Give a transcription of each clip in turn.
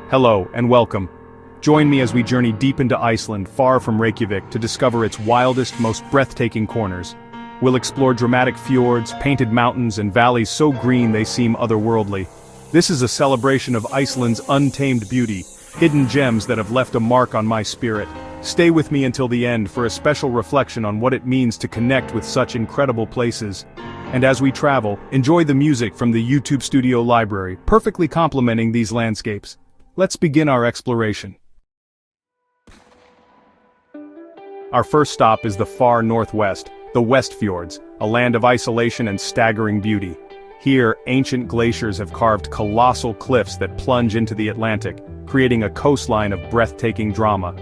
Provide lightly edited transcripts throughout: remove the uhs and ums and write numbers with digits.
Hello and welcome. Join me as we journey deep into Iceland, far from Reykjavik, to discover its wildest, most breathtaking corners. We'll explore dramatic fjords, painted mountains, and valleys so green they seem otherworldly. This is a celebration of Iceland's untamed beauty, hidden gems that have left a mark on my spirit. Stay with me until the end for a special reflection on what it means to connect with such incredible places. And as we travel, enjoy the music from the YouTube Studio library, perfectly complementing these landscapes. Let's begin our exploration. Our first stop is the far northwest, the West Fjords, a land of isolation and staggering beauty. Here, ancient glaciers have carved colossal cliffs that plunge into the Atlantic, creating a coastline of breathtaking drama.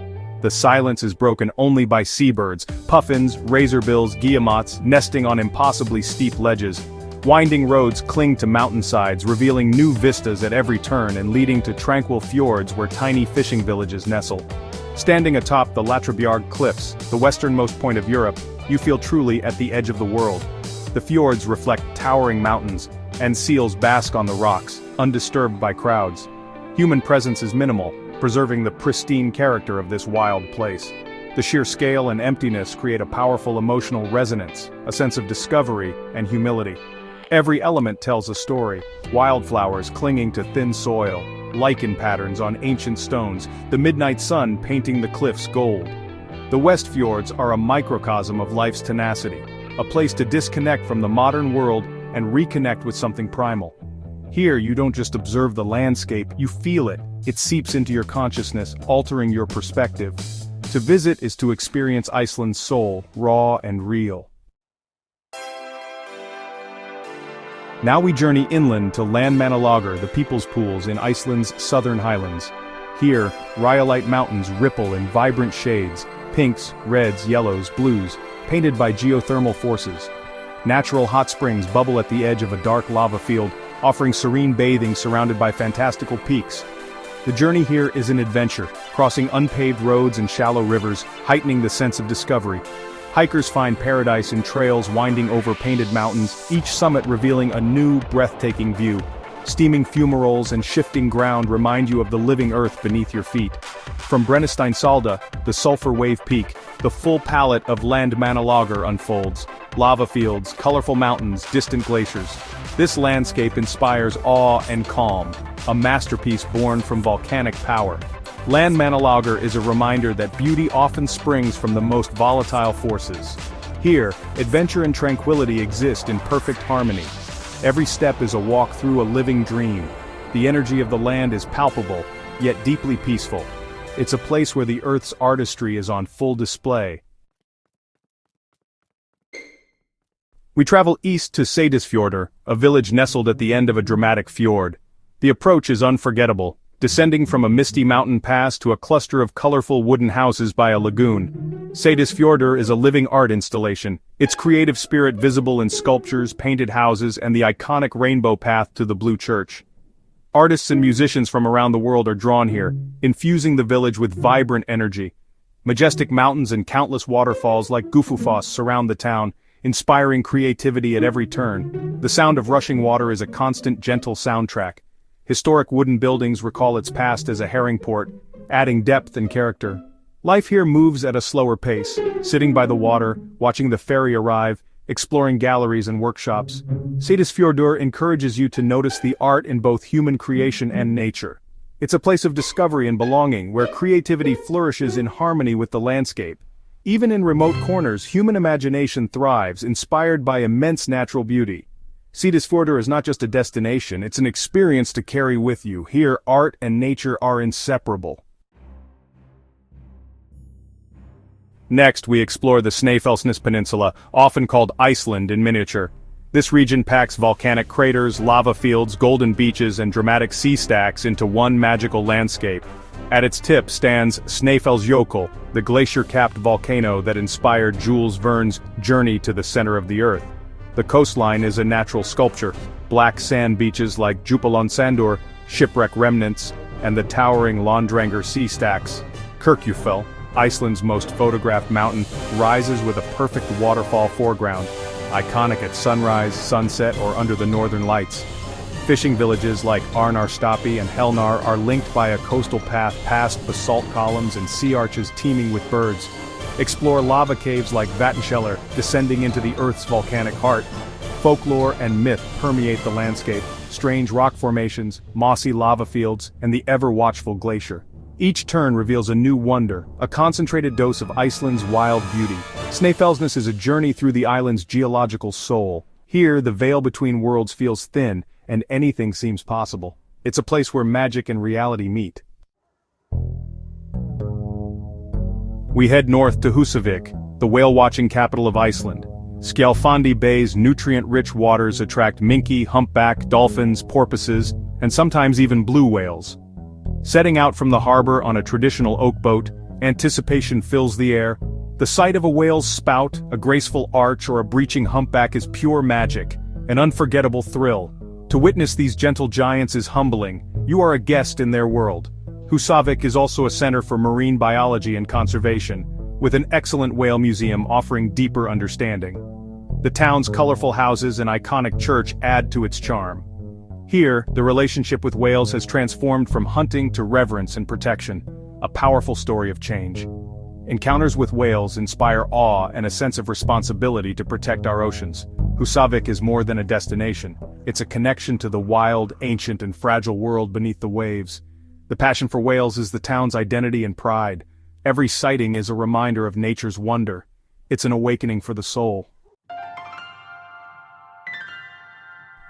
The silence is broken only by seabirds, puffins, razorbills, guillemots, nesting on impossibly steep ledges. Winding roads cling to mountainsides, revealing new vistas at every turn and leading to tranquil fjords where tiny fishing villages nestle. Standing atop the Latrabjarg Cliffs, the westernmost point of Europe, you feel truly at the edge of the world. The fjords reflect towering mountains, and seals bask on the rocks, undisturbed by crowds. Human presence is minimal, preserving the pristine character of this wild place. The sheer scale and emptiness create a powerful emotional resonance, a sense of discovery and humility. Every element tells a story: wildflowers clinging to thin soil, lichen patterns on ancient stones, the midnight sun painting the cliffs gold. The West Fjords are a microcosm of life's tenacity, a place to disconnect from the modern world and reconnect with something primal. Here you don't just observe the landscape, you feel it. It seeps into your consciousness, altering your perspective. To visit is to experience Iceland's soul, raw and real. Now we journey inland to Landmannalaugar, the People's Pools in Iceland's southern highlands. Here, rhyolite mountains ripple in vibrant shades, pinks, reds, yellows, blues, painted by geothermal forces. Natural hot springs bubble at the edge of a dark lava field, offering serene bathing surrounded by fantastical peaks. The journey here is an adventure, crossing unpaved roads and shallow rivers, heightening the sense of discovery. Hikers find paradise in trails winding over painted mountains, each summit revealing a new, breathtaking view. Steaming fumaroles and shifting ground remind you of the living earth beneath your feet. From Brennisteinsalda, the sulfur wave peak, the full palette of Landmannalaugar unfolds. Lava fields, colorful mountains, distant glaciers. This landscape inspires awe and calm, a masterpiece born from volcanic power. Landmannalaugar is a reminder that beauty often springs from the most volatile forces. Here, adventure and tranquility exist in perfect harmony. Every step is a walk through a living dream. The energy of the land is palpable, yet deeply peaceful. It's a place where the earth's artistry is on full display. We travel east to Seyðisfjörður, a village nestled at the end of a dramatic fjord. The approach is unforgettable, descending from a misty mountain pass to a cluster of colorful wooden houses by a lagoon. Seyðisfjörður is a living art installation, its creative spirit visible in sculptures, painted houses, and the iconic rainbow path to the Blue Church. Artists and musicians from around the world are drawn here, infusing the village with vibrant energy. Majestic mountains and countless waterfalls like Gufufoss surround the town, inspiring creativity at every turn. The sound of rushing water is a constant, gentle soundtrack. Historic wooden buildings recall its past as a herring port, adding depth and character. Life here moves at a slower pace, sitting by the water, watching the ferry arrive, exploring galleries and workshops. Seyðisfjörður encourages you to notice the art in both human creation and nature. It's a place of discovery and belonging, where creativity flourishes in harmony with the landscape. Even in remote corners, human imagination thrives, inspired by immense natural beauty. Seyðisfjörður is not just a destination, it's an experience to carry with you. Here, art and nature are inseparable. Next, we explore the Snæfellsnes Peninsula, often called Iceland in miniature. This region packs volcanic craters, lava fields, golden beaches, and dramatic sea stacks into one magical landscape. At its tip stands Snæfellsjökull, the glacier-capped volcano that inspired Jules Verne's Journey to the Center of the Earth. The coastline is a natural sculpture, black sand beaches like Djúpalónsandur, shipwreck remnants, and the towering Lóndranger sea stacks. Kirkjufell, Iceland's most photographed mountain, rises with a perfect waterfall foreground, iconic at sunrise, sunset, or under the northern lights. Fishing villages like Arnarstapi and Helnar are linked by a coastal path past basalt columns and sea arches teeming with birds. Explore lava caves like Vatnshellar, descending into the Earth's volcanic heart. Folklore and myth permeate the landscape, strange rock formations, mossy lava fields, and the ever-watchful glacier. Each turn reveals a new wonder, a concentrated dose of Iceland's wild beauty. Snæfellsnes is a journey through the island's geological soul. Here, the veil between worlds feels thin, and anything seems possible. It's a place where magic and reality meet. We head north to Húsavík, the whale-watching capital of Iceland. Skjálfandi Bay's nutrient-rich waters attract minke, humpback, dolphins, porpoises, and sometimes even blue whales. Setting out from the harbor on a traditional oak boat, anticipation fills the air. The sight of a whale's spout, a graceful arch, or a breaching humpback is pure magic, an unforgettable thrill. To witness these gentle giants is humbling. You are a guest in their world. Húsavík is also a center for marine biology and conservation, with an excellent whale museum offering deeper understanding. The town's colorful houses and iconic church add to its charm. Here, the relationship with whales has transformed from hunting to reverence and protection, a powerful story of change. Encounters with whales inspire awe and a sense of responsibility to protect our oceans. Húsavík is more than a destination. It's a connection to the wild, ancient, and fragile world beneath the waves. The passion for whales is the town's identity and pride. Every sighting is a reminder of nature's wonder. It's an awakening for the soul.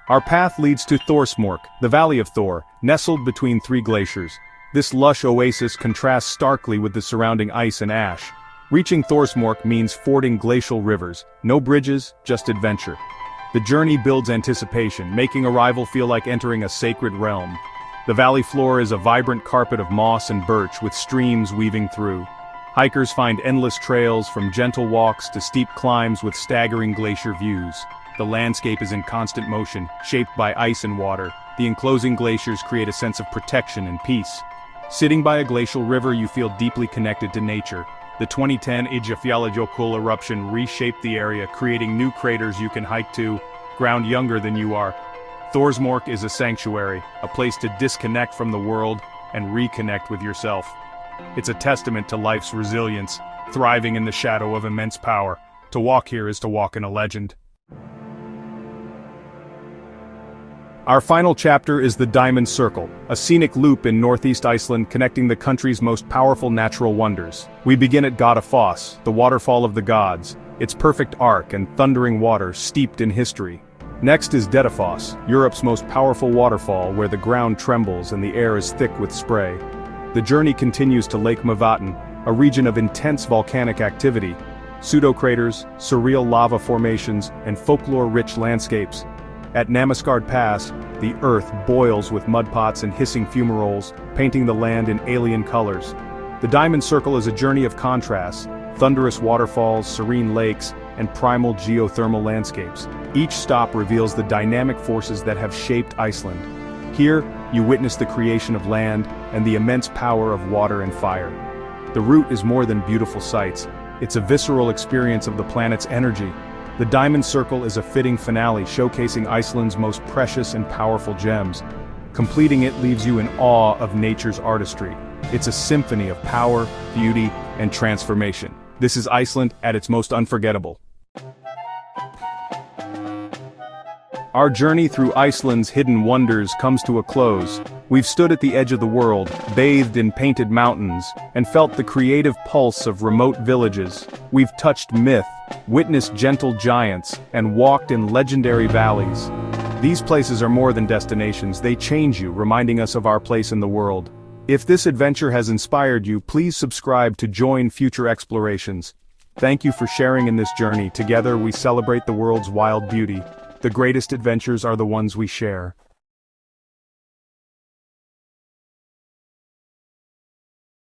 Our path leads to Thorsmork, the Valley of Thor, nestled between three glaciers. This lush oasis contrasts starkly with the surrounding ice and ash. Reaching Thorsmork means fording glacial rivers, no bridges, just adventure. The journey builds anticipation, making arrival feel like entering a sacred realm. The valley floor is a vibrant carpet of moss and birch with streams weaving through. Hikers find endless trails from gentle walks to steep climbs with staggering glacier views. The landscape is in constant motion, shaped by ice and water. The enclosing glaciers create a sense of protection and peace. Sitting by a glacial river, you feel deeply connected to nature. The 2010 Eyjafjallajökull eruption reshaped the area, creating new craters you can hike to, ground younger than you are. Thorsmork is a sanctuary, a place to disconnect from the world and reconnect with yourself. It's a testament to life's resilience, thriving in the shadow of immense power. To walk here is to walk in a legend. Our final chapter is the Diamond Circle, a scenic loop in northeast Iceland connecting the country's most powerful natural wonders. We begin at Godafoss, the waterfall of the gods, its perfect arc and thundering water steeped in history. Next is Dettifoss, Europe's most powerful waterfall where the ground trembles and the air is thick with spray. The journey continues to Lake Mývatn, a region of intense volcanic activity, pseudo-craters, surreal lava formations, and folklore-rich landscapes. At Namaskard Pass, the earth boils with mudpots and hissing fumaroles, painting the land in alien colors. The Diamond Circle is a journey of contrasts, thunderous waterfalls, serene lakes, and primal geothermal landscapes. Each stop reveals the dynamic forces that have shaped Iceland. Here, you witness the creation of land and the immense power of water and fire. The route is more than beautiful sights. It's a visceral experience of the planet's energy. The Diamond Circle is a fitting finale showcasing Iceland's most precious and powerful gems. Completing it leaves you in awe of nature's artistry. It's a symphony of power, beauty, and transformation. This is Iceland at its most unforgettable. Our journey through Iceland's hidden wonders comes to a close. We've stood at the edge of the world, bathed in painted mountains, and felt the creative pulse of remote villages. We've touched myth, witnessed gentle giants, and walked in legendary valleys. These places are more than destinations, they change you, reminding us of our place in the world. If this adventure has inspired you, please subscribe to join future explorations. Thank you for sharing in this journey. Together we celebrate the world's wild beauty. The greatest adventures are the ones we share.